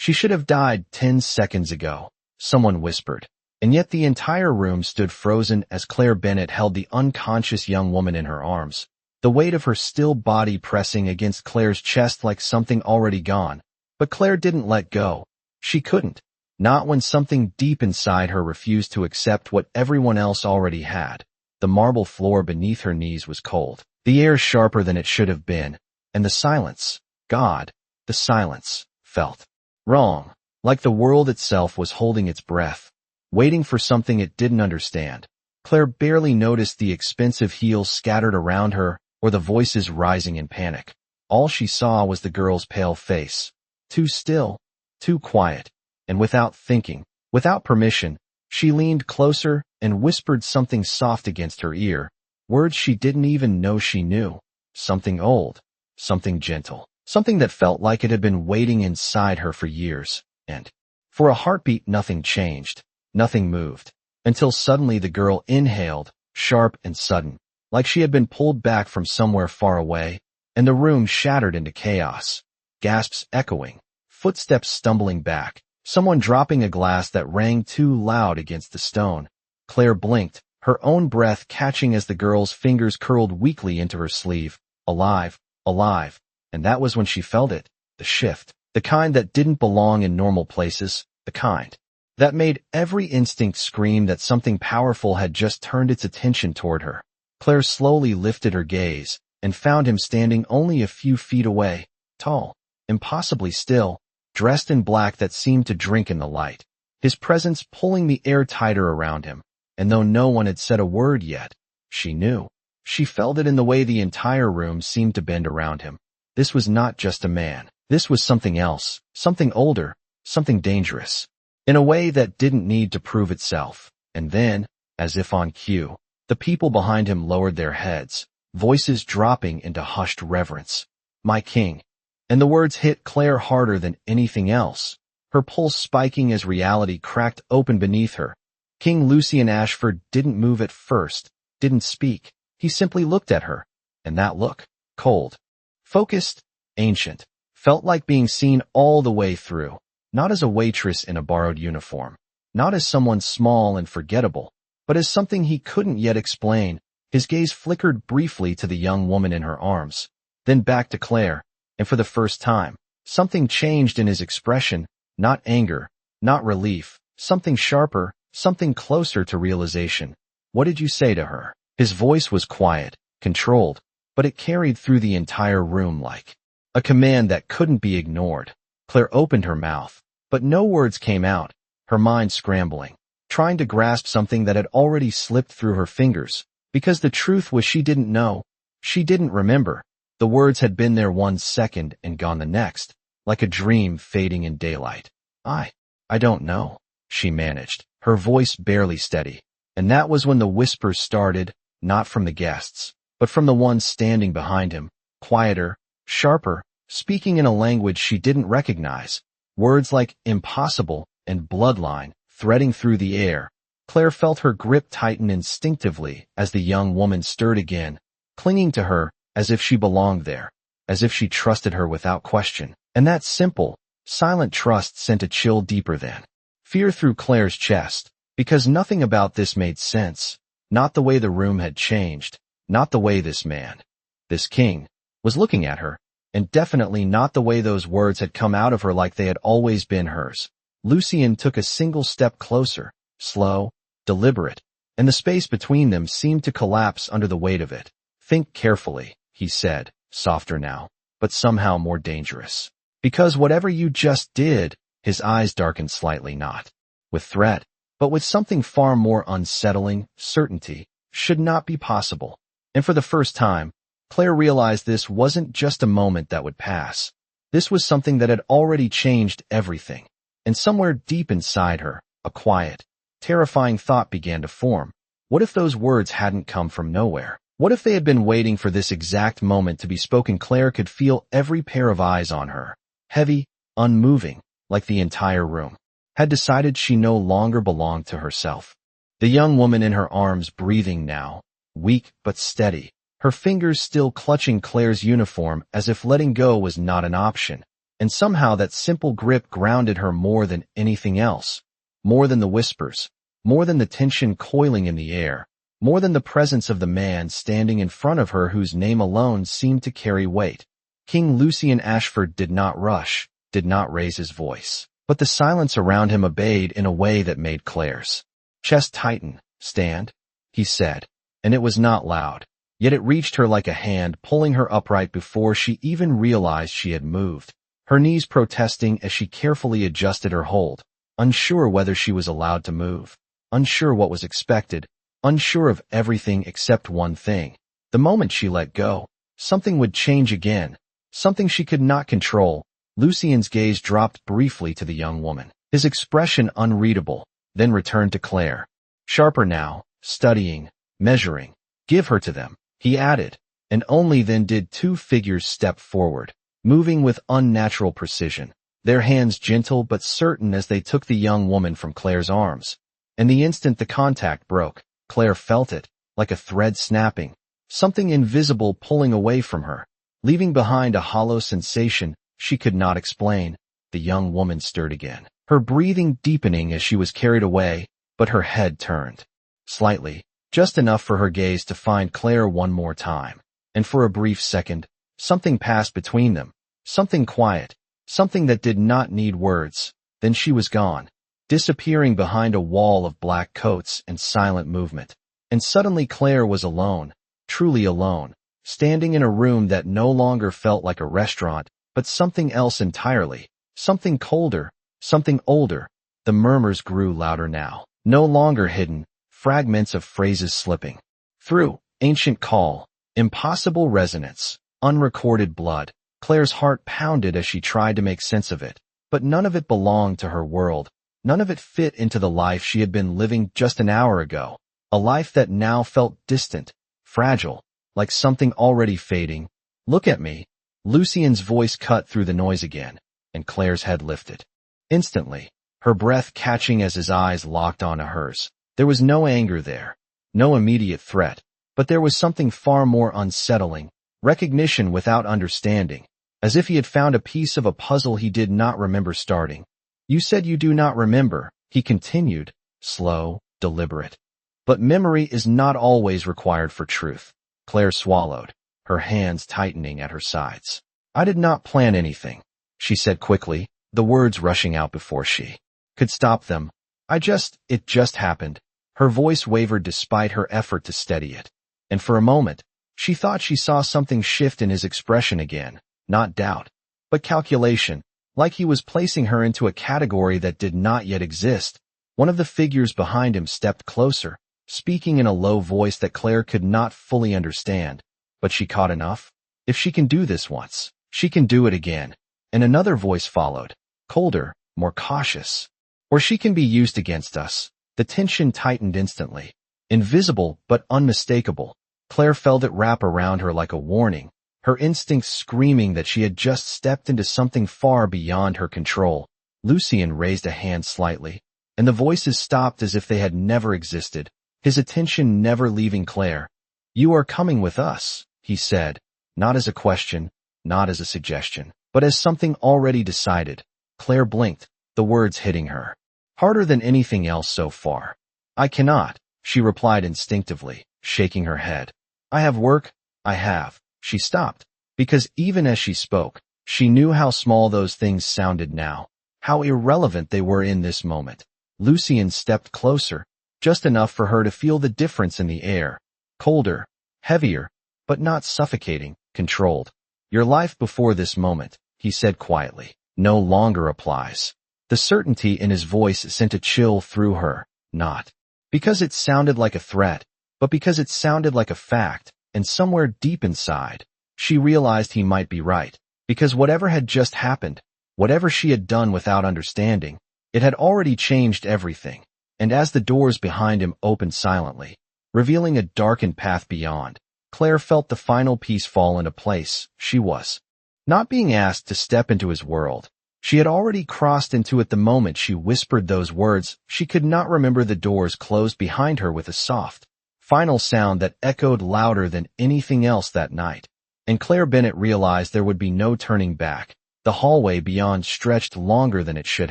She should have died 10 seconds ago, someone whispered. And yet the entire room stood frozen as Claire Bennett held the unconscious young woman in her arms, the weight of her still body pressing against Claire's chest like something already gone. But Claire didn't let go. She couldn't. Not when something deep inside her refused to accept what everyone else already had. The marble floor beneath her knees was cold, the air sharper than it should have been, and the silence, God, the silence, felt wrong, like the world itself was holding its breath, waiting for something it didn't understand. Claire barely noticed the expensive heels scattered around her or the voices rising in panic. All she saw was the girl's pale face. Too still, too quiet, and without thinking, without permission, she leaned closer and whispered something soft against her ear, words she didn't even know she knew. Something old, something gentle, something that felt like it had been waiting inside her for years. And for a heartbeat, nothing changed, nothing moved, until suddenly the girl inhaled, sharp and sudden, like she had been pulled back from somewhere far away, and the room shattered into chaos. Gasps echoing, footsteps stumbling back, someone dropping a glass that rang too loud against the stone. Claire blinked, her own breath catching as the girl's fingers curled weakly into her sleeve. Alive, alive, and that was when she felt it, the shift, the kind that didn't belong in normal places, the kind that made every instinct scream that something powerful had just turned its attention toward her. Claire slowly lifted her gaze and found him standing only a few feet away, tall, impossibly still, dressed in black that seemed to drink in the light, his presence pulling the air tighter around him. And though no one had said a word yet, she knew. She felt it in the way the entire room seemed to bend around him. This was not just a man. This was something else, something older, something dangerous, in a way that didn't need to prove itself. And then, as if on cue, the people behind him lowered their heads, voices dropping into hushed reverence. "My king." And the words hit Claire harder than anything else, her pulse spiking as reality cracked open beneath her. King Lucian Ashford didn't move at first, didn't speak. He simply looked at her, and that look, cold, focused, ancient, felt like being seen all the way through, not as a waitress in a borrowed uniform, not as someone small and forgettable, but as something he couldn't yet explain. His gaze flickered briefly to the young woman in her arms, then back to Claire, and for the first time, something changed in his expression, not anger, not relief, something sharper, something closer to realization. "What did you say to her?" His voice was quiet, controlled, but it carried through the entire room like a command that couldn't be ignored. Claire opened her mouth, but no words came out, her mind scrambling, trying to grasp something that had already slipped through her fingers, because the truth was she didn't know. She didn't remember. The words had been there 1 second and gone the next, like a dream fading in daylight. I don't know," she managed, her voice barely steady. And that was when the whispers started, not from the guests, but from the one standing behind him, quieter, sharper, speaking in a language she didn't recognize, words like impossible and bloodline threading through the air. Claire felt her grip tighten instinctively as the young woman stirred again, clinging to her as if she belonged there, as if she trusted her without question. And that simple, silent trust sent a chill deeper than fear through Claire's chest, because nothing about this made sense. Not the way the room had changed, not the way this man, this king, was looking at her, and definitely not the way those words had come out of her like they had always been hers. Lucian took a single step closer, slow, deliberate, and the space between them seemed to collapse under the weight of it. "Think carefully," he said, softer now, but somehow more dangerous. "Because whatever you just did," his eyes darkened slightly, not with threat, but with something far more unsettling, certainty, should not be possible. And for the first time, Claire realized this wasn't just a moment that would pass. This was something that had already changed everything. And somewhere deep inside her, a quiet, terrifying thought began to form. What if those words hadn't come from nowhere? What if they had been waiting for this exact moment to be spoken? Claire could feel every pair of eyes on her, heavy, unmoving, like the entire room had decided she no longer belonged to herself. The young woman in her arms breathing now, weak but steady, her fingers still clutching Claire's uniform as if letting go was not an option. and somehow that simple grip grounded her more than anything else, more than the whispers, more than the tension coiling in the air, more than the presence of the man standing in front of her whose name alone seemed to carry weight. King Lucian Ashford did not rush, did not raise his voice, but the silence around him obeyed in a way that made Claire's chest tighten. "Stand," he said, and it was not loud, yet it reached her like a hand pulling her upright before she even realized she had moved, her knees protesting as she carefully adjusted her hold, unsure whether she was allowed to move, unsure what was expected, unsure of everything except one thing. The moment she let go, something would change again, something she could not control. Lucian's gaze dropped briefly to the young woman, his expression unreadable, then returned to Claire. Sharper now, studying, measuring. "Give her to them," he added, and only then did two figures step forward, moving with unnatural precision, their hands gentle but certain as they took the young woman from Claire's arms. And the instant the contact broke, Claire felt it, like a thread snapping, something invisible pulling away from her, leaving behind a hollow sensation she could not explain. The young woman stirred again, her breathing deepening as she was carried away, but her head turned slightly, just enough for her gaze to find Claire one more time. And for a brief second, something passed between them, something quiet, something that did not need words. Then she was gone, disappearing behind a wall of black coats and silent movement. And suddenly Claire was alone, truly alone, standing in a room that no longer felt like a restaurant, but something else entirely, something colder, something older. The murmurs grew louder now, no longer hidden, fragments of phrases slipping through, ancient call, impossible resonance, unrecorded blood. Claire's heart pounded as she tried to make sense of it, but none of it belonged to her world. None of it fit into the life she had been living just an hour ago, a life that now felt distant, fragile, like something already fading. "Look at me." Lucian's voice cut through the noise again, and Claire's head lifted. Instantly, her breath catching as his eyes locked onto hers. There was no anger there, no immediate threat, but there was something far more unsettling, recognition without understanding, as if he had found a piece of a puzzle he did not remember starting. "You said you do not remember," he continued, slow, deliberate. "But memory is not always required for truth." Claire swallowed, her hands tightening at her sides. "I did not plan anything," she said quickly, the words rushing out before she could stop them. It just happened." Her voice wavered despite her effort to steady it. And for a moment, she thought she saw something shift in his expression again, not doubt, but calculation, like he was placing her into a category that did not yet exist. One of the figures behind him stepped closer, speaking in a low voice that Claire could not fully understand, but she caught enough. "If she can do this once, she can do it again." And another voice followed, colder, more cautious. "Or she can be used against us." The tension tightened instantly, invisible but unmistakable. Claire felt it wrap around her like a warning, her instincts screaming that she had just stepped into something far beyond her control. Lucian raised a hand slightly, and the voices stopped as if they had never existed, his attention never leaving Claire. "You are coming with us," he said, not as a question, not as a suggestion, but as something already decided. Claire blinked, the words hitting her harder than anything else so far. "I cannot," she replied instinctively, shaking her head. "I have work, I have." She stopped, because even as she spoke, she knew how small those things sounded now, how irrelevant they were in this moment. Lucian stepped closer, just enough for her to feel the difference in the air, colder, heavier, but not suffocating, controlled. "Your life before this moment," he said quietly, "no longer applies." The certainty in his voice sent a chill through her, not because it sounded like a threat, but because it sounded like a fact, and somewhere deep inside, she realized he might be right, because whatever had just happened, whatever she had done without understanding, it had already changed everything. And as the doors behind him opened silently, revealing a darkened path beyond, Claire felt the final piece fall into place. She was not being asked to step into his world. She had already crossed into it the moment she whispered those words. She could not remember the doors closed behind her with a soft, final sound that echoed louder than anything else that night. And Claire Bennett realized there would be no turning back. The The hallway beyond stretched longer than it should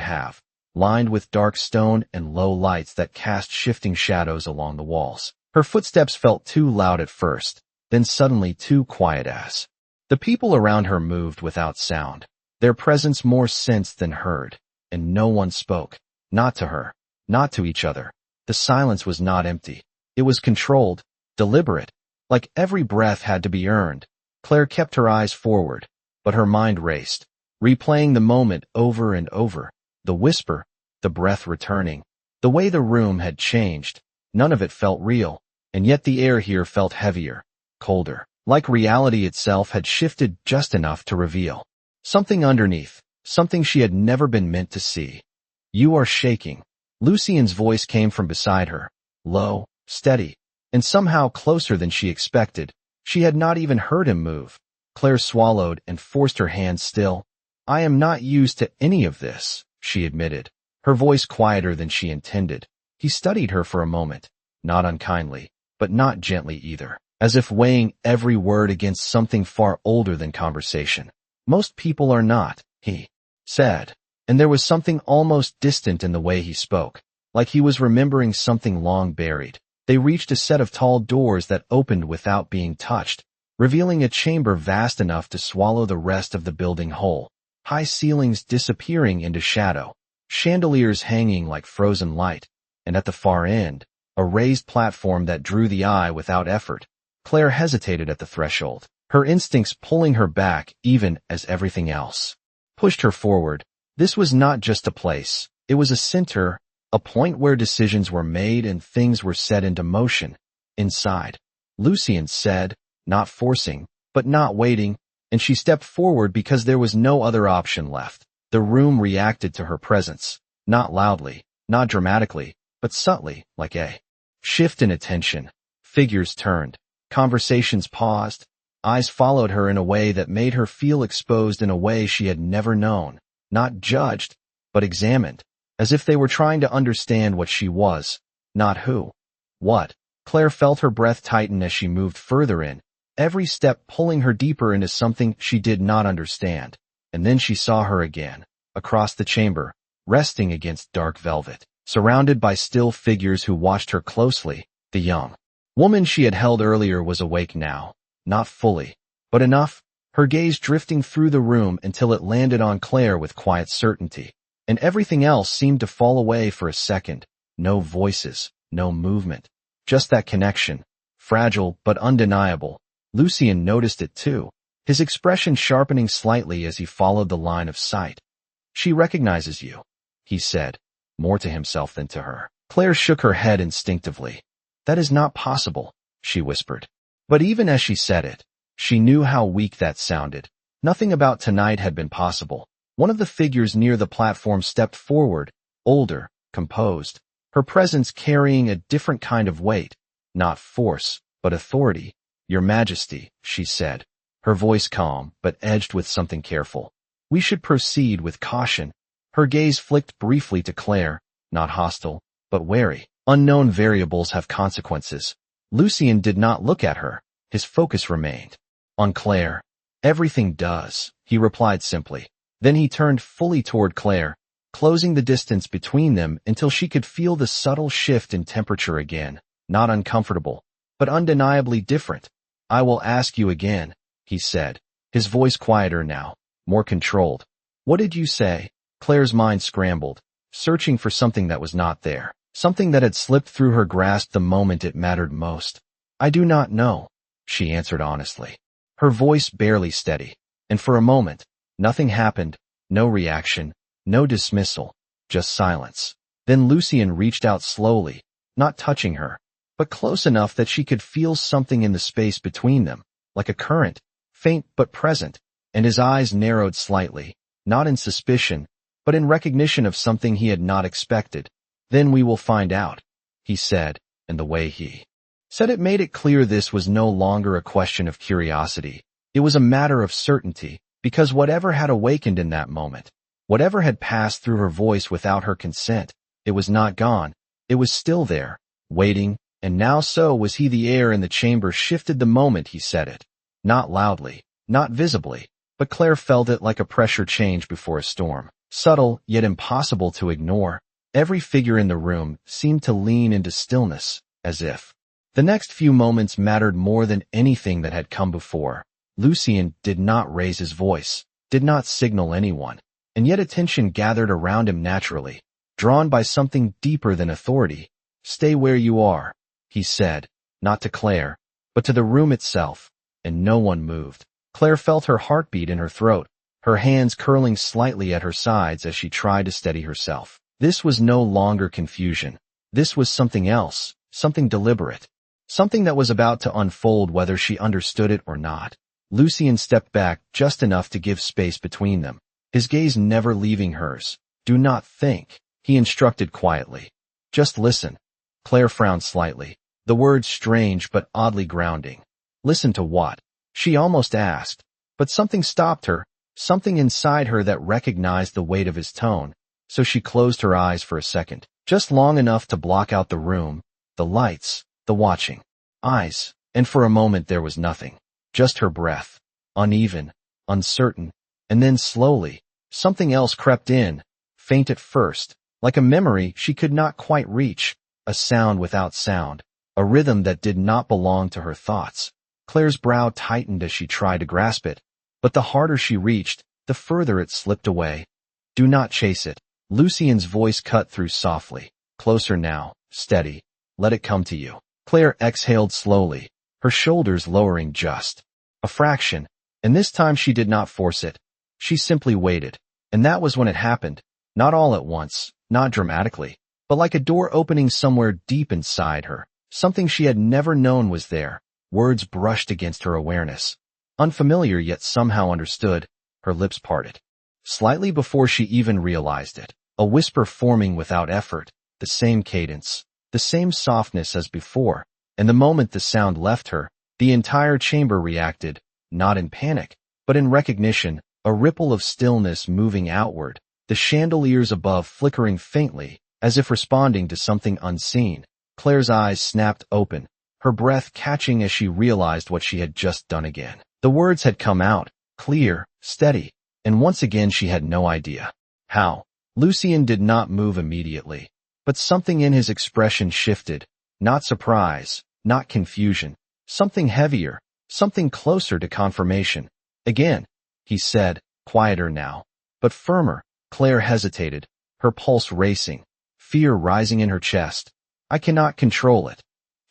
have, lined with dark stone and low lights that cast shifting shadows along the walls. Her footsteps felt too loud at first, then suddenly too quiet as. The people around her moved without sound, their presence more sensed than heard, and no one spoke. Not to her, not to each other. The silence was not empty. It was controlled, deliberate, like every breath had to be earned. Claire kept her eyes forward, but her mind raced, replaying the moment over and over. The whisper, the breath returning, the way the room had changed. None of it felt real, and yet the air here felt heavier, colder, like reality itself had shifted just enough to reveal something underneath, something she had never been meant to see. "You are shaking." Lucien's voice came from beside her, low, steady, and somehow closer than she expected. She had not even heard him move. Claire swallowed and forced her hands still. "I am not used to any of this," she admitted, her voice quieter than she intended. He studied her for a moment, not unkindly, but not gently either, as if weighing every word against something far older than conversation. "Most people are not," he said, and there was something almost distant in the way he spoke, like he was remembering something long buried. They reached a set of tall doors that opened without being touched, revealing a chamber vast enough to swallow the rest of the building whole. High ceilings disappearing into shadow, chandeliers hanging like frozen light, and at the far end, a raised platform that drew the eye without effort. Claire hesitated at the threshold, her instincts pulling her back even as everything else pushed her forward. This was not just a place, it was a center, a point where decisions were made and things were set into motion. "Inside," Lucien said, not forcing, but not waiting, and she stepped forward because there was no other option left. The room reacted to her presence, not loudly, not dramatically, but subtly, like a shift in attention. Figures turned, conversations paused, eyes followed her in a way that made her feel exposed in a way she had never known, not judged, but examined, as if they were trying to understand what she was, not who. What? Claire felt her breath tighten as she moved further in, every step pulling her deeper into something she did not understand. And then she saw her again, across the chamber, resting against dark velvet, surrounded by still figures who watched her closely. The young woman she had held earlier was awake now, not fully, but enough, her gaze drifting through the room until it landed on Claire with quiet certainty, and everything else seemed to fall away for a second. No voices, no movement, just that connection, fragile but undeniable. Lucien noticed it too, his expression sharpening slightly as he followed the line of sight. "She recognizes you," he said, more to himself than to her. Claire shook her head instinctively. "That is not possible," she whispered. But even as she said it, she knew how weak that sounded. Nothing about tonight had been possible. One of the figures near the platform stepped forward, older, composed, her presence carrying a different kind of weight, not force, but authority. "Your Majesty," she said, her voice calm but edged with something careful. "We should proceed with caution." Her gaze flicked briefly to Claire, not hostile, but wary. Unknown variables have consequences. Lucien did not look at her, his focus remained on Claire. "Everything does," he replied simply. Then he turned fully toward Claire, closing the distance between them until she could feel the subtle shift in temperature again, not uncomfortable, but undeniably different. "I will ask you again," he said, his voice quieter now, more controlled. "What did you say?" Claire's mind scrambled, searching for something that was not there, something that had slipped through her grasp the moment it mattered most. "I do not know," she answered honestly, her voice barely steady, and for a moment, nothing happened, no reaction, no dismissal, just silence. Then Lucien reached out slowly, not touching her, but close enough that she could feel something in the space between them, like a current, faint but present, and his eyes narrowed slightly, not in suspicion, but in recognition of something he had not expected. "Then we will find out," he said, and the way he said it made it clear this was no longer a question of curiosity. It was a matter of certainty, because whatever had awakened in that moment, whatever had passed through her voice without her consent, it was not gone. It was still there, waiting, and now so was he. The air in the chamber shifted the moment he said it. Not loudly, not visibly, but Claire felt it like a pressure change before a storm. Subtle, yet impossible to ignore, every figure in the room seemed to lean into stillness, as if the next few moments mattered more than anything that had come before. Lucien did not raise his voice, did not signal anyone, and yet attention gathered around him naturally, drawn by something deeper than authority. "Stay where you are," he said, not to Claire, but to the room itself, and no one moved. Claire felt her heartbeat in her throat, her hands curling slightly at her sides as she tried to steady herself. This was no longer confusion. This was something else, something deliberate, something that was about to unfold whether she understood it or not. Lucien stepped back just enough to give space between them, his gaze never leaving hers. "Do not think," he instructed quietly. "Just listen." Claire frowned slightly, the words strange but oddly grounding. Listen to what? She almost asked, but something stopped her, something inside her that recognized the weight of his tone, so she closed her eyes for a second, just long enough to block out the room, the lights, the watching eyes, and for a moment there was nothing, just her breath, uneven, uncertain, and then slowly, something else crept in, faint at first, like a memory she could not quite reach, a sound without sound, a rhythm that did not belong to her thoughts. Claire's brow tightened as she tried to grasp it, but the harder she reached, the further it slipped away. "Do not chase it." Lucien's voice cut through softly. "Closer now, steady. Let it come to you." Claire exhaled slowly, her shoulders lowering just a fraction, and this time she did not force it. She simply waited, and that was when it happened, not all at once, not dramatically, but like a door opening somewhere deep inside her. Something she had never known was there. Words brushed against her awareness. Unfamiliar yet somehow understood, her lips parted. Slightly before she even realized it, a whisper forming without effort, the same cadence, the same softness as before, and the moment the sound left her, the entire chamber reacted, not in panic, but in recognition, a ripple of stillness moving outward, the chandeliers above flickering faintly, as if responding to something unseen. Claire's eyes snapped open, her breath catching as she realized what she had just done again. The words had come out, clear, steady, and once again she had no idea how. Lucien did not move immediately, but something in his expression shifted, not surprise, not confusion, something heavier, something closer to confirmation. "Again," he said, quieter now, but firmer. Claire hesitated, her pulse racing, fear rising in her chest. "I cannot control it,"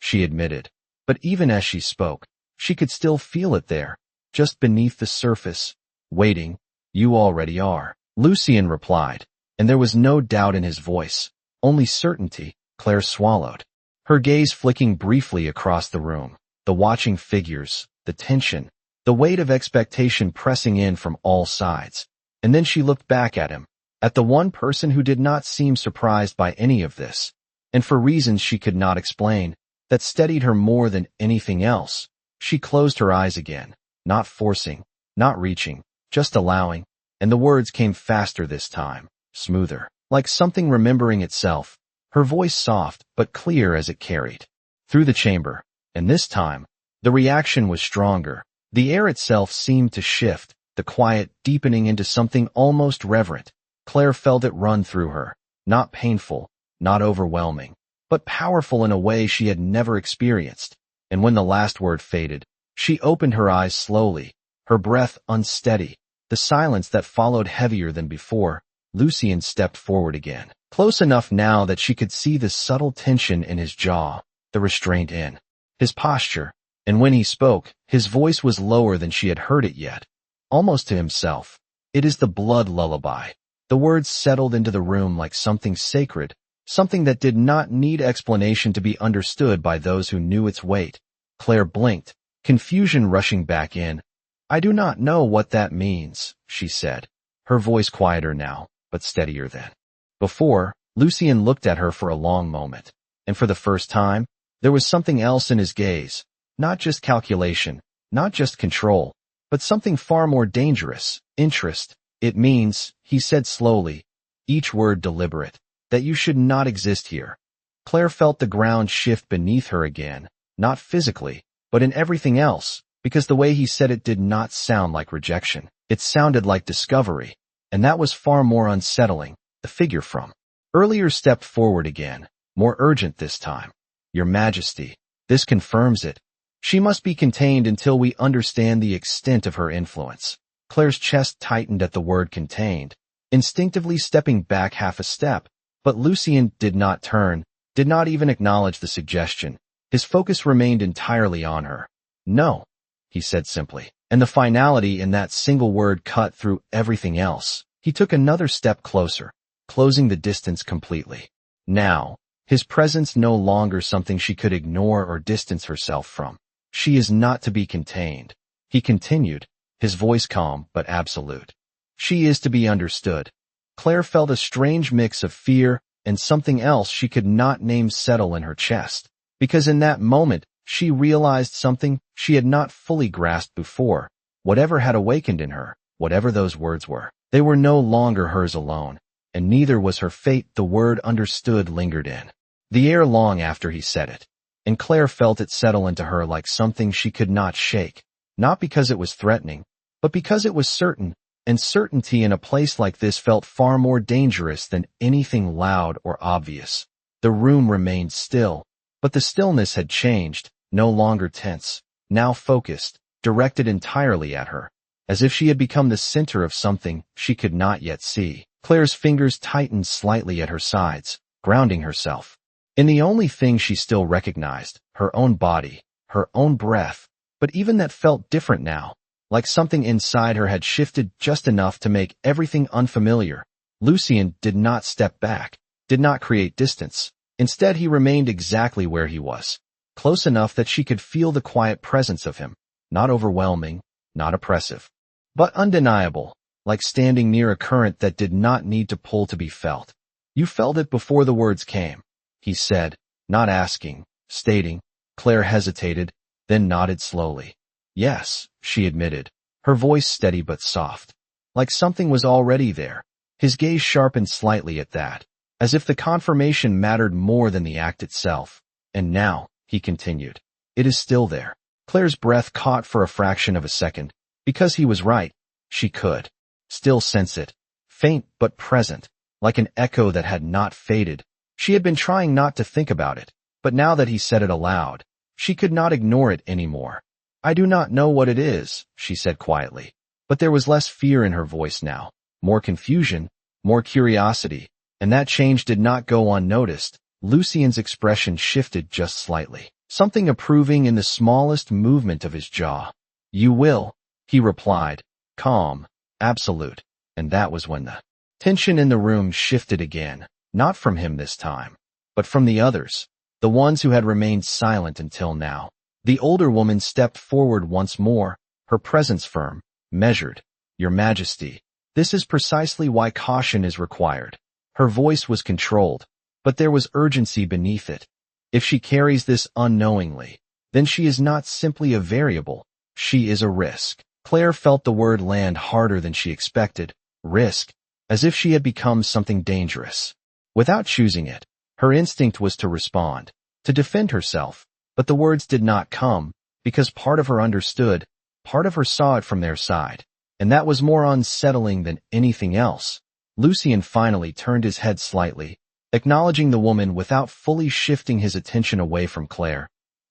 she admitted, but even as she spoke, she could still feel it there, just beneath the surface, waiting. "You already are," Lucien replied, and there was no doubt in his voice, only certainty. Claire swallowed, her gaze flicking briefly across the room, the watching figures, the tension, the weight of expectation pressing in from all sides, and then she looked back at him, at the one person who did not seem surprised by any of this, and for reasons she could not explain, that steadied her more than anything else. She closed her eyes again, not forcing, not reaching, just allowing, and the words came faster this time, smoother, like something remembering itself, her voice soft but clear as it carried through the chamber, and this time, the reaction was stronger. The air itself seemed to shift, the quiet deepening into something almost reverent. Claire felt it run through her, not painful, not overwhelming, but powerful in a way she had never experienced. And when the last word faded, she opened her eyes slowly, her breath unsteady, the silence that followed heavier than before. Lucien stepped forward again, close enough now that she could see the subtle tension in his jaw, the restraint in his posture, and when he spoke, his voice was lower than she had heard it yet, almost to himself. "It is the blood lullaby." The words settled into the room like something sacred, something that did not need explanation to be understood by those who knew its weight. Claire blinked, confusion rushing back in. "I do not know what that means," she said, her voice quieter now, but steadier than before. Lucien looked at her for a long moment, and for the first time, there was something else in his gaze, not just calculation, not just control, but something far more dangerous, interest. "It means," he said slowly, each word deliberate, "that you should not exist here." Claire felt the ground shift beneath her again, not physically, but in everything else, because the way he said it did not sound like rejection. It sounded like discovery, and that was far more unsettling. The figure from earlier stepped forward again, more urgent this time. Your Majesty, this confirms it. She must be contained until we understand the extent of her influence. Claire's chest tightened at the word contained, instinctively stepping back half a step, but Lucien did not turn, did not even acknowledge the suggestion. His focus remained entirely on her. No, he said simply, and the finality in that single word cut through everything else. He took another step closer, closing the distance completely. Now, his presence no longer something she could ignore or distance herself from. She is not to be contained. He continued, his voice calm but absolute. She is to be understood. Claire felt a strange mix of fear and something else she could not name settle in her chest, because in that moment she realized something she had not fully grasped before. Whatever had awakened in her, whatever those words were, they were no longer hers alone, and neither was her fate. The word understood lingered in the air long after he said it, and Claire felt it settle into her like something she could not shake, not because it was threatening, but because it was certain, and certainty in a place like this felt far more dangerous than anything loud or obvious. The room remained still, but the stillness had changed, no longer tense, now focused, directed entirely at her, as if she had become the center of something she could not yet see. Claire's fingers tightened slightly at her sides, grounding herself in the only thing she still recognized, her own body, her own breath, but even that felt different now, like something inside her had shifted just enough to make everything unfamiliar. Lucien did not step back, did not create distance. Instead, he remained exactly where he was, close enough that she could feel the quiet presence of him, not overwhelming, not oppressive, but undeniable, like standing near a current that did not need to pull to be felt. You felt it before the words came, he said, not asking, stating. Claire hesitated, then nodded slowly. Yes, she admitted, her voice steady but soft, like something was already there. His gaze sharpened slightly at that, as if the confirmation mattered more than the act itself. And now, he continued, it is still there. Claire's breath caught for a fraction of a second. Because he was right, she could still sense it, faint but present, like an echo that had not faded. She had been trying not to think about it, but now that he said it aloud, she could not ignore it anymore. I do not know what it is, she said quietly, but there was less fear in her voice now, more confusion, more curiosity, and that change did not go unnoticed. Lucien's expression shifted just slightly, something approving in the smallest movement of his jaw. You will, he replied, calm, absolute, and that was when the tension in the room shifted again, not from him this time, but from the others, the ones who had remained silent until now. The older woman stepped forward once more, her presence firm, measured. Your Majesty, this is precisely why caution is required. Her voice was controlled, but there was urgency beneath it. If she carries this unknowingly, then she is not simply a variable, she is a risk. Claire felt the word land harder than she expected, risk, as if she had become something dangerous. Without choosing it, her instinct was to respond, to defend herself, but the words did not come, because part of her understood, part of her saw it from their side, and that was more unsettling than anything else. Lucien finally turned his head slightly, acknowledging the woman without fully shifting his attention away from Claire.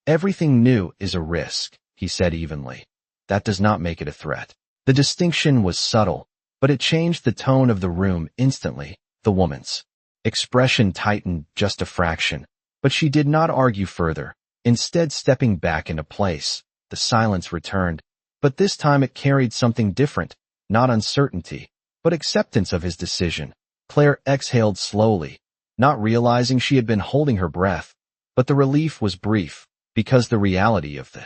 Everything new is a risk, he said evenly. That does not make it a threat. The distinction was subtle, but it changed the tone of the room instantly. The woman's expression tightened just a fraction, but she did not argue further. Instead, stepping back into place, the silence returned, but this time it carried something different, not uncertainty, but acceptance of his decision. Claire exhaled slowly, not realizing she had been holding her breath, but the relief was brief, because the reality of the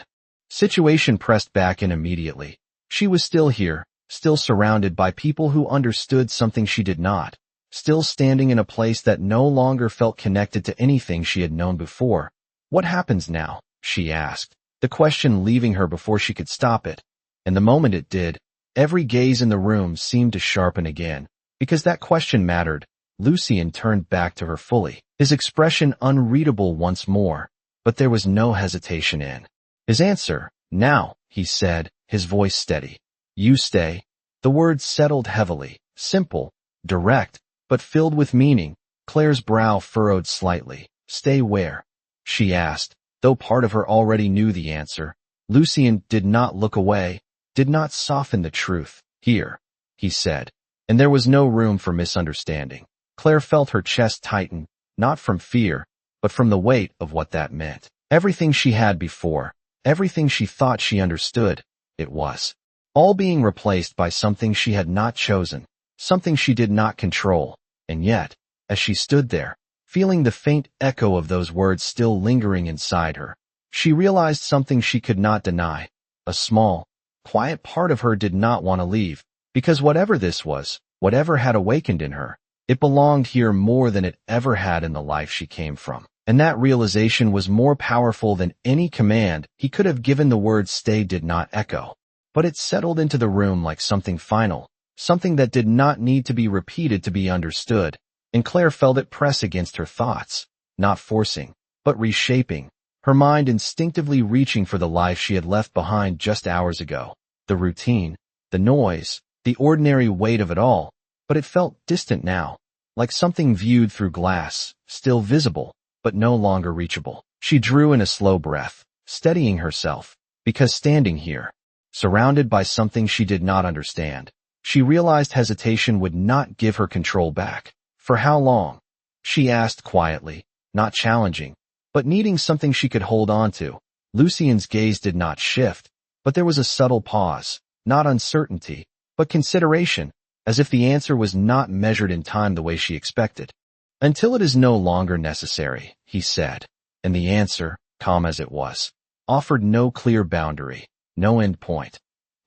situation pressed back in immediately. She was still here, still surrounded by people who understood something she did not, still standing in a place that no longer felt connected to anything she had known before. What happens now? She asked, the question leaving her before she could stop it. And the moment it did, every gaze in the room seemed to sharpen again, because that question mattered. Lucien turned back to her fully, his expression unreadable once more, but there was no hesitation in his answer. Now, he said, his voice steady. You stay. The words settled heavily, simple, direct, but filled with meaning. Claire's brow furrowed slightly. "Stay where?" she asked, though part of her already knew the answer. Lucien did not look away, did not soften the truth. "Here," he said, and there was no room for misunderstanding. Claire felt her chest tighten, not from fear, but from the weight of what that meant. Everything she had before, everything she thought she understood, it was all being replaced by something she had not chosen, something she did not control. And yet, as she stood there, feeling the faint echo of those words still lingering inside her, she realized something she could not deny. A small, quiet part of her did not want to leave, because whatever this was, whatever had awakened in her, it belonged here more than it ever had in the life she came from. And that realization was more powerful than any command he could have given. The words "stay" did not echo, but it settled into the room like something final, something that did not need to be repeated to be understood, and Claire felt it press against her thoughts, not forcing, but reshaping, her mind instinctively reaching for the life she had left behind just hours ago. The routine, the noise, the ordinary weight of it all, but it felt distant now, like something viewed through glass, still visible, but no longer reachable. She drew in a slow breath, steadying herself, because standing here, surrounded by something she did not understand, she realized hesitation would not give her control back. "For how long?" she asked quietly, not challenging, but needing something she could hold on to. Lucien's gaze did not shift, but there was a subtle pause, not uncertainty, but consideration, as if the answer was not measured in time the way she expected. "Until it is no longer necessary," he said, and the answer, calm as it was, offered no clear boundary, no end point.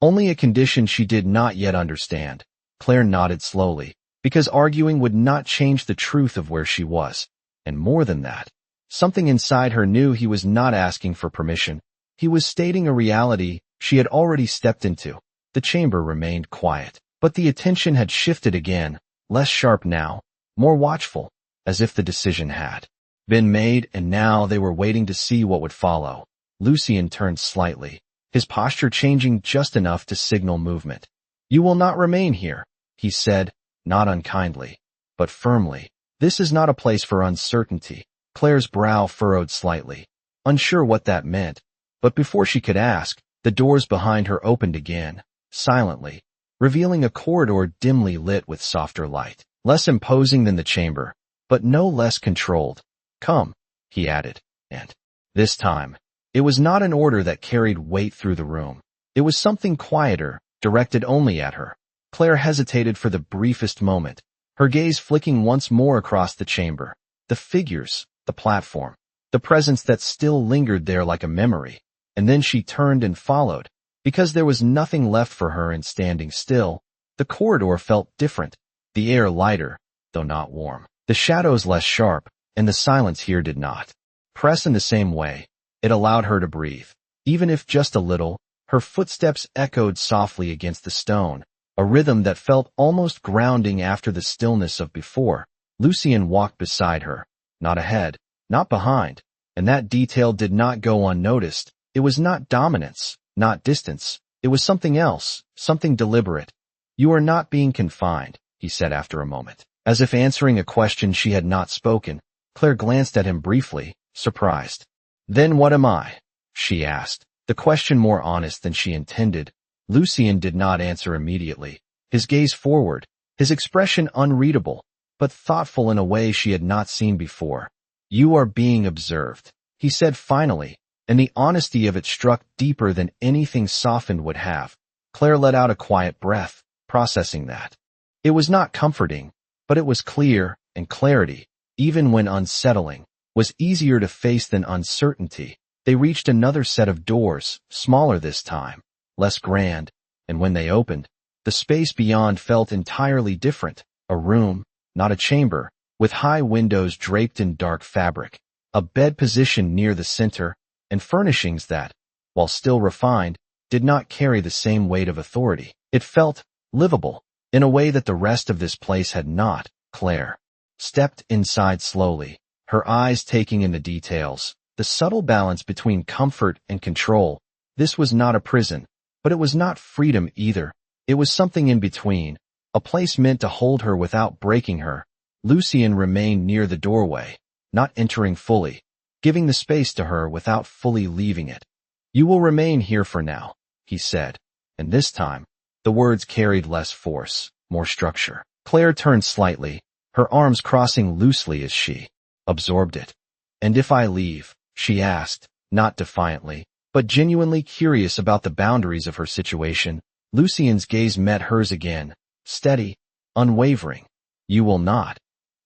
Only a condition she did not yet understand. Claire nodded slowly, because arguing would not change the truth of where she was. And more than that, something inside her knew he was not asking for permission. He was stating a reality she had already stepped into. The chamber remained quiet, but the attention had shifted again, less sharp now, more watchful, as if the decision had been made and now they were waiting to see what would follow. Lucien turned slightly, his posture changing just enough to signal movement. "You will not remain here," he said, not unkindly, but firmly. "This is not a place for uncertainty." Claire's brow furrowed slightly, unsure what that meant, but before she could ask, the doors behind her opened again, silently, revealing a corridor dimly lit with softer light, less imposing than the chamber, but no less controlled. "Come," he added, and this time, it was not an order that carried weight through the room. It was something quieter, directed only at her. Claire hesitated for the briefest moment, her gaze flicking once more across the chamber, the figures, the platform, the presence that still lingered there like a memory, and then she turned and followed, because there was nothing left for her in standing still. The corridor felt different, the air lighter, though not warm, the shadows less sharp, and the silence here did not press in the same way. It allowed her to breathe, even if just a little. Her footsteps echoed softly against the stone, a rhythm that felt almost grounding after the stillness of before. Lucien walked beside her, not ahead, not behind, and that detail did not go unnoticed. It was not dominance, not distance. It was something else, something deliberate. "You are not being confined," he said after a moment, as if answering a question she had not spoken. Claire glanced at him briefly, surprised. "Then what am I?" she asked, the question more honest than she intended. Lucien did not answer immediately, his gaze forward, his expression unreadable, but thoughtful in a way she had not seen before. "You are being observed," he said finally, and the honesty of it struck deeper than anything softened would have. Claire let out a quiet breath, processing that. It was not comforting, but it was clear, and clarity, even when unsettling, was easier to face than uncertainty. They reached another set of doors, smaller this time, less grand, and when they opened, the space beyond felt entirely different. A room, not a chamber, with high windows draped in dark fabric, a bed positioned near the center, and furnishings that, while still refined, did not carry the same weight of authority. It felt livable, in a way that the rest of this place had not. Claire stepped inside slowly, her eyes taking in the details, the subtle balance between comfort and control. This was not a prison, but it was not freedom either. It was something in between, a place meant to hold her without breaking her. Lucien remained near the doorway, not entering fully, giving the space to her without fully leaving it. "You will remain here for now," he said, and this time, the words carried less force, more structure. Claire turned slightly, her arms crossing loosely as she absorbed it. "And if I leave?" she asked, not defiantly, but genuinely curious about the boundaries of her situation. Lucien's gaze met hers again, steady, unwavering. "You will not,"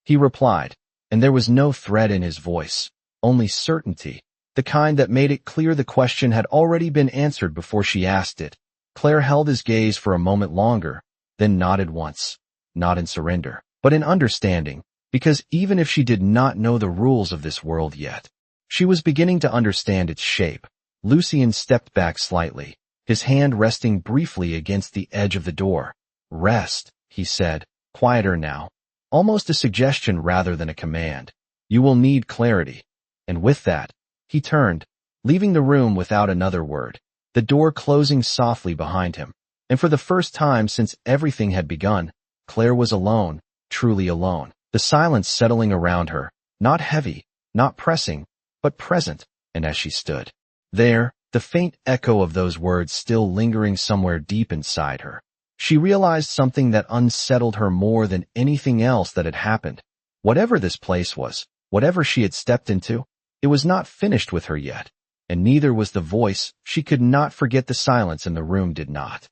he replied, and there was no threat in his voice, only certainty, the kind that made it clear the question had already been answered before she asked it. Claire held his gaze for a moment longer, then nodded once, not in surrender, but in understanding, because even if she did not know the rules of this world yet, she was beginning to understand its shape. Lucien stepped back slightly, his hand resting briefly against the edge of the door. "Rest," he said, quieter now, almost a suggestion rather than a command. "You will need clarity." And with that, he turned, leaving the room without another word, the door closing softly behind him. And for the first time since everything had begun, Claire was alone, truly alone. The silence settling around her, not heavy, not pressing, but present, and as she stood there, the faint echo of those words still lingering somewhere deep inside her, she realized something that unsettled her more than anything else that had happened. Whatever this place was, whatever she had stepped into, it was not finished with her yet, and neither was the voice. She could not forget the silence in the room did not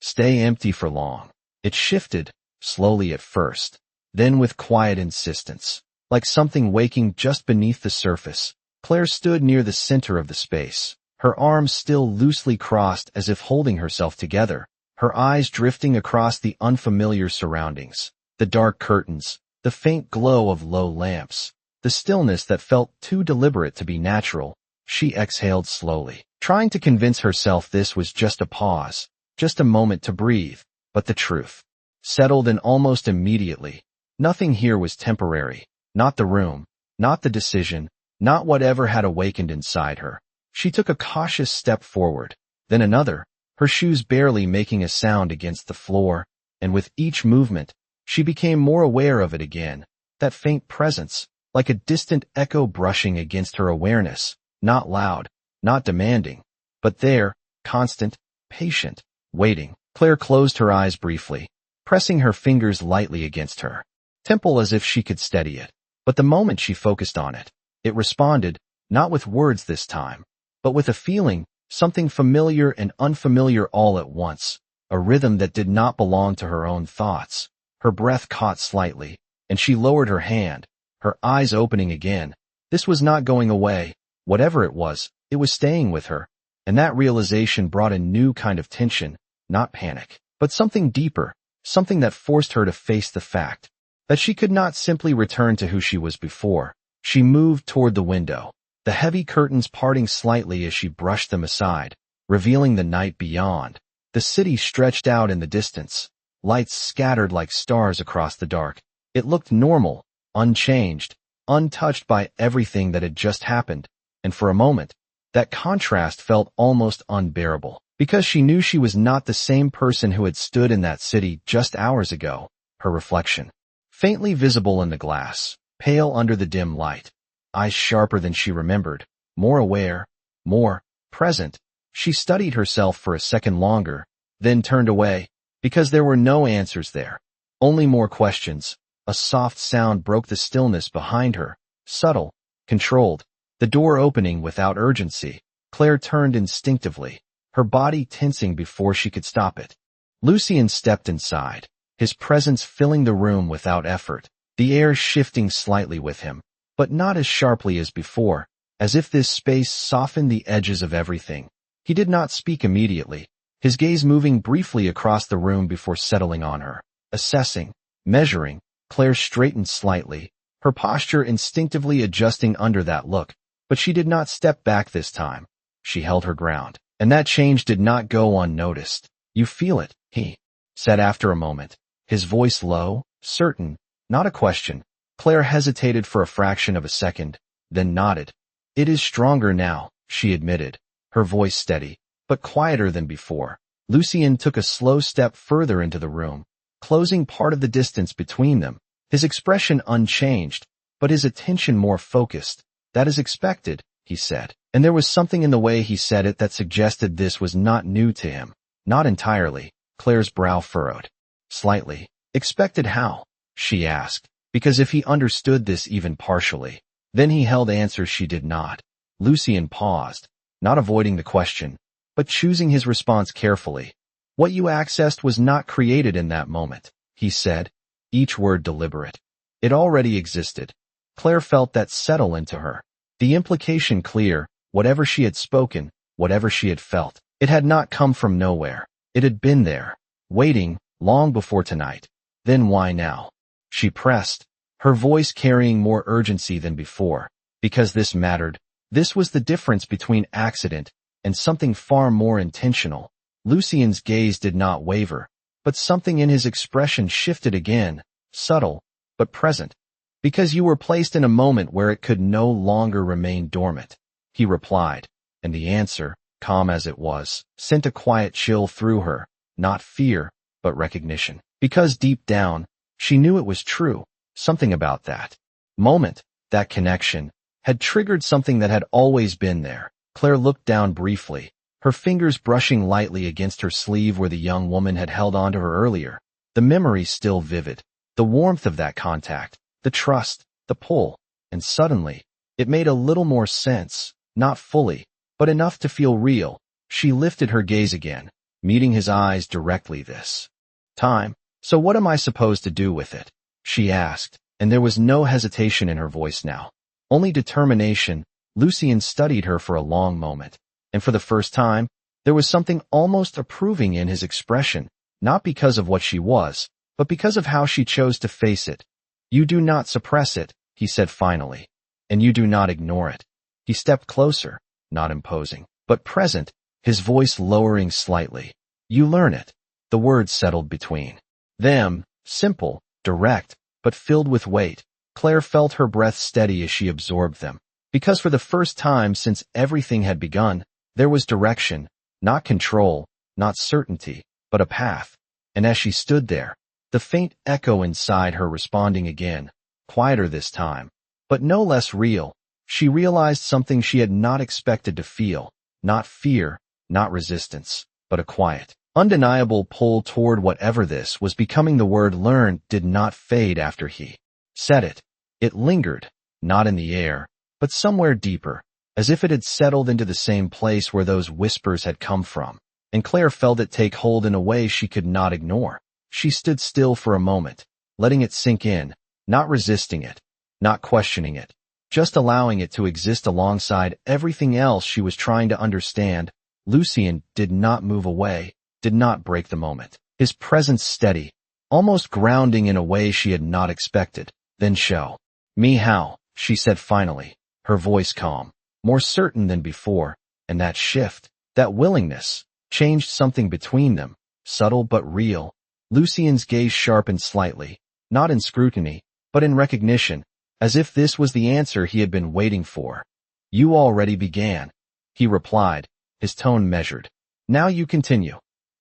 stay empty for long. It shifted, slowly at first, then with quiet insistence, like something waking just beneath the surface. Claire stood near the center of the space, her arms still loosely crossed as if holding herself together, her eyes drifting across the unfamiliar surroundings, the dark curtains, the faint glow of low lamps, the stillness that felt too deliberate to be natural. She exhaled slowly, trying to convince herself this was just a pause, just a moment to breathe, but the truth settled in almost immediately. Nothing here was temporary, not the room, not the decision, not whatever had awakened inside her. She took a cautious step forward, then another, her shoes barely making a sound against the floor, and with each movement, she became more aware of it again, that faint presence, like a distant echo brushing against her awareness, not loud, not demanding, but there, constant, patient, waiting. Claire closed her eyes briefly, pressing her fingers lightly against her temple as if she could steady it. But the moment she focused on it, it responded, not with words this time, but with a feeling, something familiar and unfamiliar all at once, a rhythm that did not belong to her own thoughts. Her breath caught slightly, and she lowered her hand, her eyes opening again. This was not going away. Whatever it was staying with her, and that realization brought a new kind of tension, not panic, but something deeper, something that forced her to face the fact that she could not simply return to who she was before. She moved toward the window, the heavy curtains parting slightly as she brushed them aside, revealing the night beyond. The city stretched out in the distance, lights scattered like stars across the dark. It looked normal, unchanged, untouched by everything that had just happened, and for a moment, that contrast felt almost unbearable, because she knew she was not the same person who had stood in that city just hours ago. Her reflection, faintly visible in the glass, pale under the dim light, eyes sharper than she remembered, more aware, more present. She studied herself for a second longer, then turned away, because there were no answers there, only more questions. A soft sound broke the stillness behind her, subtle, controlled, the door opening without urgency. Claire turned instinctively, her body tensing before she could stop it. Lucien stepped inside, his presence filling the room without effort, the air shifting slightly with him, but not as sharply as before, as if this space softened the edges of everything. He did not speak immediately, his gaze moving briefly across the room before settling on her, assessing, measuring. Claire straightened slightly, her posture instinctively adjusting under that look, but she did not step back this time. She held her ground, and that change did not go unnoticed. "You feel it," he said after a moment, his voice low, certain, not a question. Claire hesitated for a fraction of a second, then nodded. "It is stronger now," she admitted, her voice steady, but quieter than before. Lucien took a slow step further into the room, closing part of the distance between them, his expression unchanged, but his attention more focused. "That is expected," he said, and there was something in the way he said it that suggested this was not new to him. Not entirely. Claire's brow furrowed. Slightly. "Expected how?" she asked, because if he understood this even partially, then he held answers she did not. Lucien paused, not avoiding the question, but choosing his response carefully. "What you accessed was not created in that moment," he said, each word deliberate. It already existed. Claire felt that settle into her. The implication clear: whatever she had spoken, whatever she had felt, it had not come from nowhere. It had been there, waiting, long before tonight. Then why now? She pressed, her voice carrying more urgency than before. Because this mattered. This was the difference between accident and something far more intentional. Lucien's gaze did not waver, but something in his expression shifted again, subtle, but present. "Because you were placed in a moment where it could no longer remain dormant," he replied, and the answer, calm as it was, sent a quiet chill through her, not fear, but recognition. Because deep down, she knew it was true. Something about that moment, that connection, had triggered something that had always been there. Claire looked down briefly, her fingers brushing lightly against her sleeve where the young woman had held onto her earlier. The memory still vivid, the warmth of that contact, the trust, the pull, and suddenly, it made a little more sense, not fully, but enough to feel real. She lifted her gaze again, meeting his eyes directly this time. "So what am I supposed to do with it?" she asked, and there was no hesitation in her voice now. Only determination. Lucien studied her for a long moment, and for the first time, there was something almost approving in his expression, not because of what she was, but because of how she chose to face it. "You do not suppress it," he said finally, "and you do not ignore it." He stepped closer, not imposing, but present, his voice lowering slightly. "You learn it." The words settled between them, simple, direct, but filled with weight. Claire felt her breath steady as she absorbed them. Because for the first time since everything had begun, there was direction, not control, not certainty, but a path. And as she stood there, the faint echo inside her responding again, quieter this time, but no less real, she realized something she had not expected to feel. Not fear, not resistance, but a quiet, undeniable pull toward whatever this was becoming. The word learned did not fade after he said it. It lingered, not in the air, but somewhere deeper, as if it had settled into the same place where those whispers had come from, and Claire felt it take hold in a way she could not ignore. She stood still for a moment, letting it sink in, not resisting it, not questioning it, just allowing it to exist alongside everything else she was trying to understand. Lucien did not move away, did not break the moment. His presence steady, almost grounding in a way she had not expected. "Then show me how," she said finally, her voice calm, more certain than before, and that shift, that willingness, changed something between them, subtle but real. Lucien's gaze sharpened slightly, not in scrutiny, but in recognition, as if this was the answer he had been waiting for. "You already began," he replied, his tone measured. "Now you continue."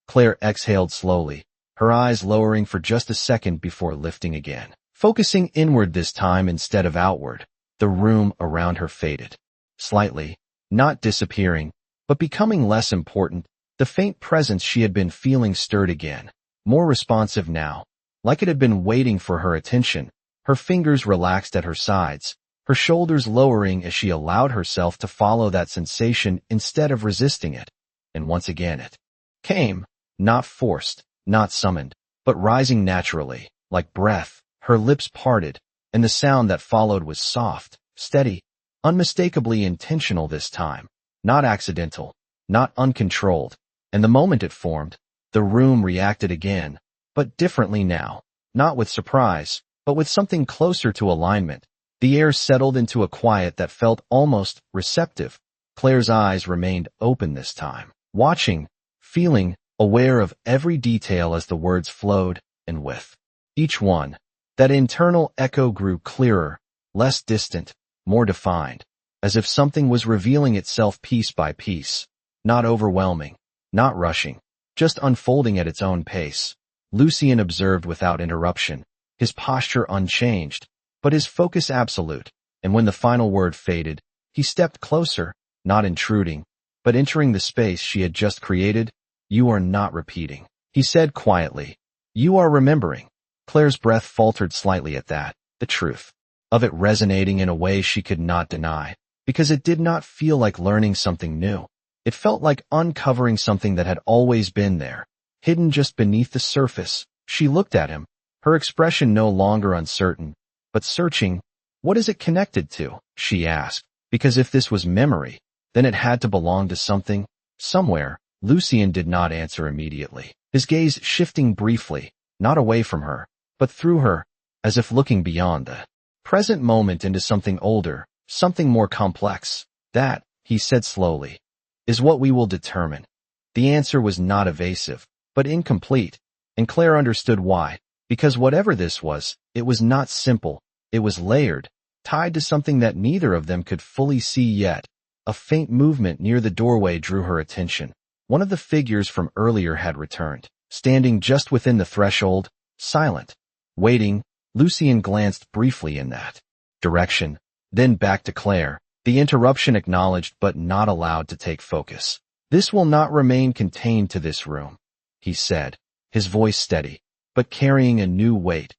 Claire exhaled slowly, her eyes lowering for just a second before lifting again, focusing inward this time instead of outward. The room around her faded. Slightly, not disappearing, but becoming less important. The faint presence she had been feeling stirred again, more responsive now, like it had been waiting for her attention. Her fingers relaxed at her sides, her shoulders lowering as she allowed herself to follow that sensation instead of resisting it. And once again it came, not forced, not summoned, but rising naturally, like breath. Her lips parted, and the sound that followed was soft, steady, unmistakably intentional this time, not accidental, not uncontrolled. And the moment it formed, the room reacted again, but differently now, not with surprise, but with something closer to alignment. The air settled into a quiet that felt almost receptive. Claire's eyes remained open this time, watching, feeling, aware of every detail as the words flowed, and with each one, that internal echo grew clearer, less distant, more defined, as if something was revealing itself piece by piece, not overwhelming, not rushing, just unfolding at its own pace. Lucien observed without interruption, his posture unchanged, but his focus absolute, and when the final word faded, he stepped closer, not intruding, but entering the space she had just created. "You are not repeating," he said quietly. "You are remembering." Claire's breath faltered slightly at that, the truth of it resonating in a way she could not deny, because it did not feel like learning something new. It felt like uncovering something that had always been there, hidden just beneath the surface. She looked at him, her expression no longer uncertain, but searching. "What is it connected to?" she asked, because if this was memory, then it had to belong to something, somewhere. Lucien did not answer immediately, his gaze shifting briefly, not away from her, but through her, as if looking beyond the present moment into something older, something more complex. "That," he said slowly, "is what we will determine." The answer was not evasive, but incomplete, and Claire understood why, because whatever this was, it was not simple, it was layered, tied to something that neither of them could fully see yet. A faint movement near the doorway drew her attention. One of the figures from earlier had returned, standing just within the threshold, silent, waiting. Lucien glanced briefly in that direction, then back to Claire, the interruption acknowledged but not allowed to take focus. "This will not remain contained to this room," he said, his voice steady, but carrying a new weight.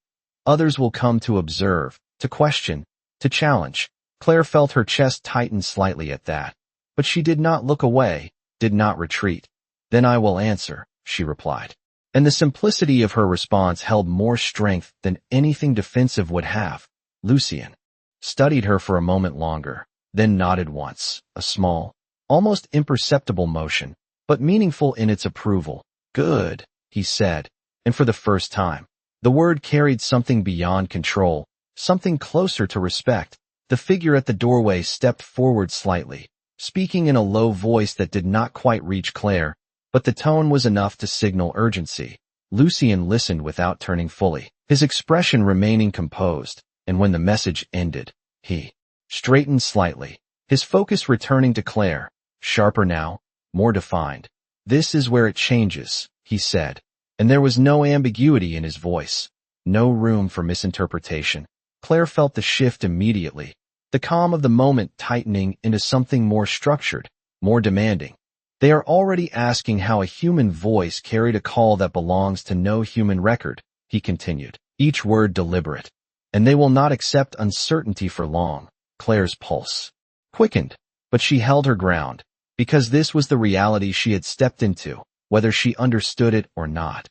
"Others will come to observe, to question, to challenge." Claire felt her chest tighten slightly at that, but she did not look away, did not retreat. "Then I will answer," she replied. And the simplicity of her response held more strength than anything defensive would have. Lucien studied her for a moment longer, then nodded once, a small, almost imperceptible motion, but meaningful in its approval. "Good," he said, and for the first time, the word carried something beyond control, something closer to respect. The figure at the doorway stepped forward slightly, speaking in a low voice that did not quite reach Claire, but the tone was enough to signal urgency. Lucien listened without turning fully, his expression remaining composed, and when the message ended, he straightened slightly, his focus returning to Claire, sharper now, more defined. "This is where it changes," he said, and there was no ambiguity in his voice, no room for misinterpretation. Claire felt the shift immediately, the calm of the moment tightening into something more structured, more demanding. "They are already asking how a human voice carried a call that belongs to no human record," he continued, each word deliberate. "And they will not accept uncertainty for long." Claire's pulse quickened, but she held her ground, because this was the reality she had stepped into, whether she understood it or not.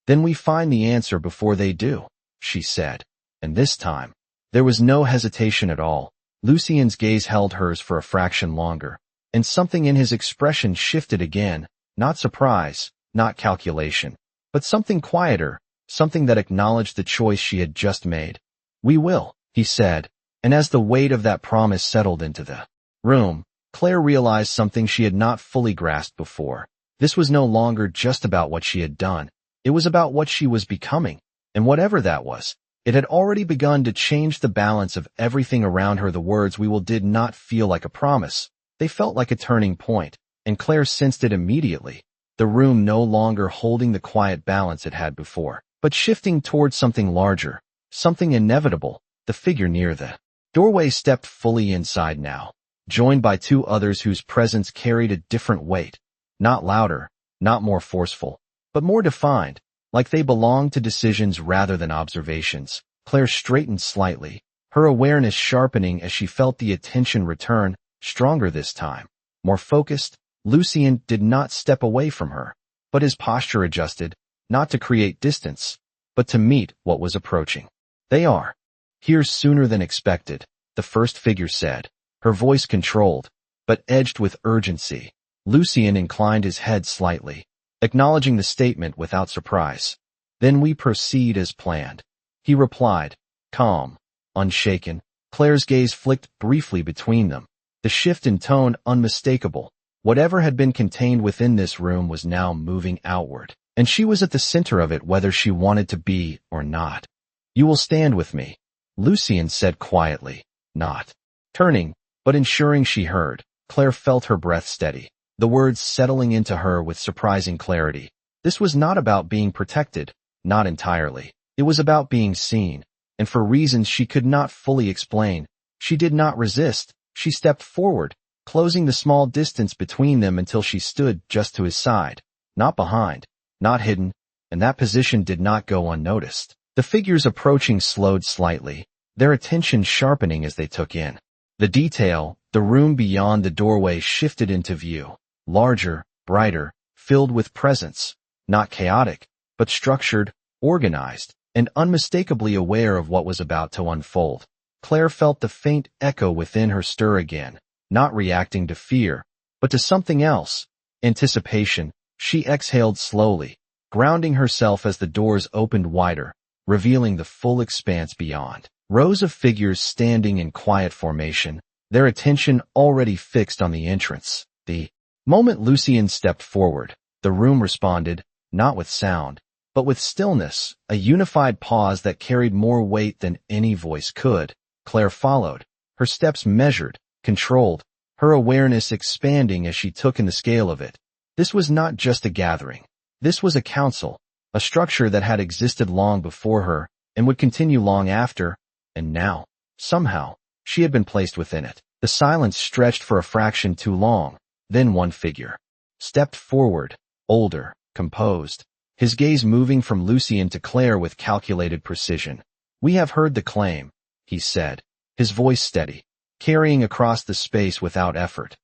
"Then we find the answer before they do," she said, and this time, there was no hesitation at all. Lucien's gaze held hers for a fraction longer, and something in his expression shifted again, not surprise, not calculation, but something quieter, something that acknowledged the choice she had just made. "We will," he said, and as the weight of that promise settled into the room, Claire realized something she had not fully grasped before. This was no longer just about what she had done, it was about what she was becoming, and whatever that was, it had already begun to change the balance of everything around her. The words "we will" did not feel like a promise. They felt like a turning point, and Claire sensed it immediately. The room no longer holding the quiet balance it had before, but shifting towards something larger, something inevitable. The figure near the doorway stepped fully inside now, joined by two others whose presence carried a different weight. Not louder, not more forceful, but more defined, like they belonged to decisions rather than observations. Claire straightened slightly, her awareness sharpening as she felt the attention return, stronger this time, more focused. Lucien did not step away from her, but his posture adjusted, not to create distance, but to meet what was approaching. "They are here sooner than expected," the first figure said, her voice controlled, but edged with urgency. Lucien inclined his head slightly, acknowledging the statement without surprise. "Then we proceed as planned," he replied, calm, unshaken. Claire's gaze flicked briefly between them, the shift in tone unmistakable. Whatever had been contained within this room was now moving outward, and she was at the center of it whether she wanted to be or not. "You will stand with me," Lucien said quietly, not turning, but ensuring she heard. Claire felt her breath steady, the words settling into her with surprising clarity. This was not about being protected, not entirely. It was about being seen, and for reasons she could not fully explain. She did not resist. She stepped forward, closing the small distance between them until she stood just to his side, not behind, not hidden, and that position did not go unnoticed. The figures approaching slowed slightly, their attention sharpening as they took in the detail. The room beyond the doorway shifted into view, larger, brighter, filled with presence, not chaotic, but structured, organized, and unmistakably aware of what was about to unfold. Claire felt the faint echo within her stir again, not reacting to fear, but to something else, anticipation. She exhaled slowly, grounding herself as the doors opened wider, revealing the full expanse beyond. Rows of figures standing in quiet formation, their attention already fixed on the entrance. The moment Lucien stepped forward, the room responded, not with sound, but with stillness, a unified pause that carried more weight than any voice could. Claire followed, her steps measured, controlled, her awareness expanding as she took in the scale of it. This was not just a gathering. This was a council, a structure that had existed long before her and would continue long after, and now, somehow, she had been placed within it. The silence stretched for a fraction too long. Then one figure stepped forward, older, composed, his gaze moving from Lucien to Claire with calculated precision. "We have heard the claim," he said, his voice steady, carrying across the space without effort.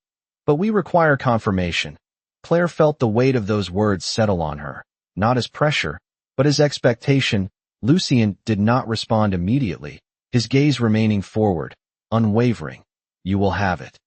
"But we require confirmation." Claire felt the weight of those words settle on her, not as pressure, but as expectation. Lucien did not respond immediately, his gaze remaining forward, unwavering. "You will have it,"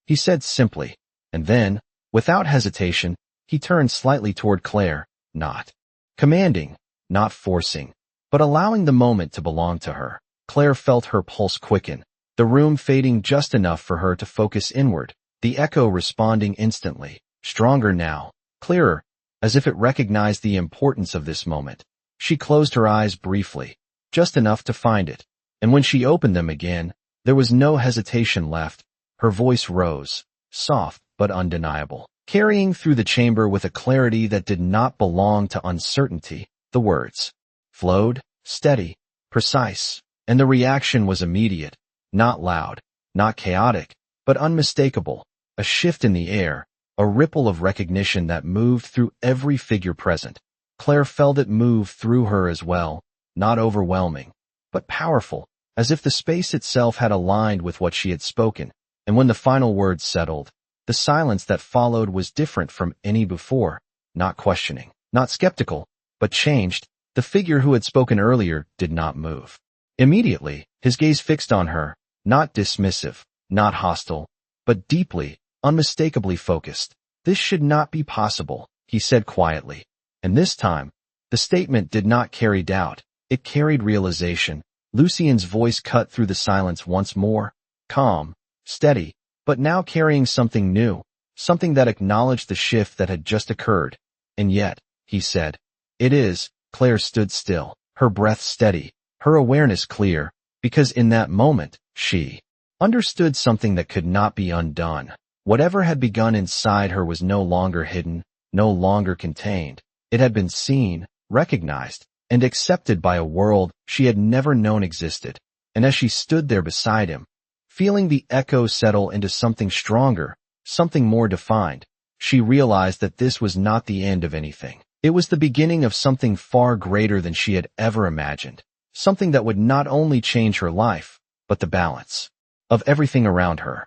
he said simply, and then, without hesitation, he turned slightly toward Claire, not commanding, not forcing, but allowing the moment to belong to her. Claire felt her pulse quicken, the room fading just enough for her to focus inward, the echo responding instantly, stronger now, clearer, as if it recognized the importance of this moment. She closed her eyes briefly, just enough to find it, and when she opened them again, there was no hesitation left. Her voice rose, soft but undeniable, carrying through the chamber with a clarity that did not belong to uncertainty. The words flowed, steady, precise, and the reaction was immediate, not loud, not chaotic, but unmistakable, a shift in the air, a ripple of recognition that moved through every figure present. Claire felt it move through her as well, not overwhelming, but powerful, as if the space itself had aligned with what she had spoken. And when the final words settled, the silence that followed was different from any before, not questioning, not skeptical, but changed. The figure who had spoken earlier did not move. Immediately, his gaze fixed on her, not dismissive, not hostile, but deeply, unmistakably focused. "This should not be possible," he said quietly. And this time, the statement did not carry doubt, it carried realization. Lucien's voice cut through the silence once more, calm, steady, but now carrying something new, something that acknowledged the shift that had just occurred. "And yet," he said, "it is." Claire stood still, her breath steady, her awareness clear, because in that moment, she understood something that could not be undone. Whatever had begun inside her was no longer hidden, no longer contained. It had been seen, recognized, and accepted by a world she had never known existed. And as she stood there beside him, feeling the echo settle into something stronger, something more defined, she realized that this was not the end of anything. It was the beginning of something far greater than she had ever imagined, something that would not only change her life, but the balance of everything around her.